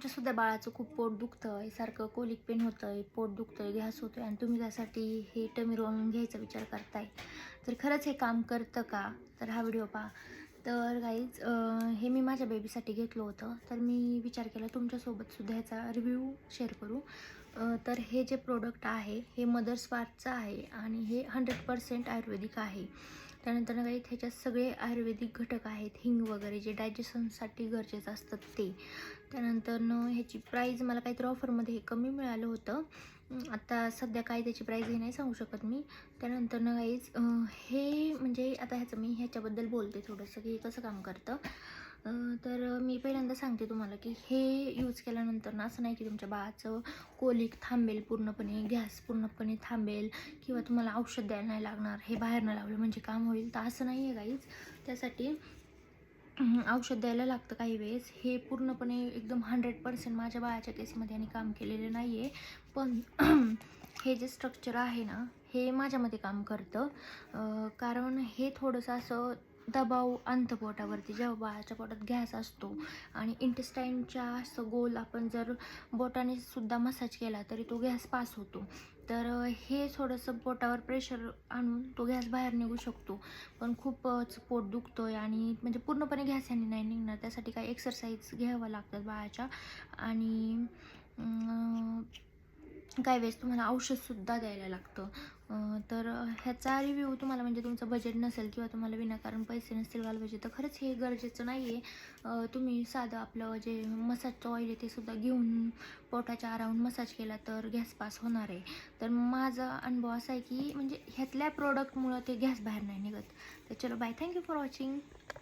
तुमच्यासुद्धा बाळाचं खूप पोट दुखतं आहे, सारखं कोलिक पेन होतं आहे, पोट दुखतं आहे, गॅस होतो आहे आणि तुम्ही त्यासाठी हे टमी रोल घ्यायचा विचार करताय, तर खरंच हे काम करतं का? तर हा व्हिडिओ पहा. तर गाईज हे मी माझ्या बेबीसाठी घेतलं होतं, तर मी विचार केला तुमच्यासोबतसुद्धा ह्याचा रिव्ह्यू शेअर करू. तर हे जे प्रोडक्ट आहे हे मदर्स वार्थचं आहे आणि हे 100% आयुर्वेदिक आहे. त्यानंतर काही ह्याच्यात सगळे आयुर्वेदिक घटक आहेत, हिंग वगैरे जे डायजेशनसाठी गरजेचं असतं ते. त्यानंतर ह्याची प्राईज मला काहीतरी ऑफरमध्ये हे कमी मिळालं होतं. आता सध्या काय त्याची प्राईज हे नाही सांगू शकत मी. त्यानंतर गाईज हे म्हणजे आता मी ह्याच्याबद्दल बोलते थोडंसं की कसं काम करतं. तर मी पहिल्यांदा सांगते तुम्हाला की हे यूज केल्यानंतर ना असं नाही की तुमच्या बाळाचं कोलिक थांबेल पूर्णपणे, गॅस पूर्णपणे थांबेल किंवा तुम्हाला औषध द्यायला नाही लागणार, हे बाहेर न लावलं म्हणजे काम होईल, तर असं नाही आहे गाईज. त्यासाठी औषध द्यायला लागतं काही वेळेस. हे पूर्णपणे एकदम 100% माझ्या बाळाच्या केसमध्ये आणि काम केलेलं नाही आहे, पण हे जे स्ट्रक्चर आहे ना हे माझ्यामध्ये काम करतं. कारण हे थोडंसं असं दबाव आणतं पोटावरती जेव्हा बाळाच्या पोटात गॅस असतो आणि इंटेस्टाईनच्या असं गोल आपण जर बोटाने सुद्धा मसाज केला तरी तो गॅस पास होतो. तर हे थोडंसं पोटावर प्रेशर आणून तो गॅस बाहेर निघू शकतो. पण खूपच पोट दुखतो आहे आणि म्हणजे पूर्णपणे गॅस याने नाही निघणार, त्यासाठी काही एक्सरसाइज घ्याव्या लागतात बाळाच्या आणि काही वेळेस तुम्हाला औषधसुद्धा द्यायला लागतं. तर ह्याचा रिव्ह्यू तुम्हाला म्हणजे तुमचं बजेट नसेल किंवा तुम्हाला विनाकारण पैसे नसतील घालवायचे तर खरंच हे गरजेचं नाही आहे. तुम्ही साधं आपलं जे मसाजचं ऑइल आहे ते सुद्धा घेऊन पोटाच्या अराउंड मसाज केला तर गॅस पास होणार आहे. तर माझा अनुभव असा आहे की म्हणजे ह्यातल्या प्रोडक्टमुळं ते गॅस बाहेर नाही निघत. तर चलो बाय, थँक्यू फॉर वॉचिंग.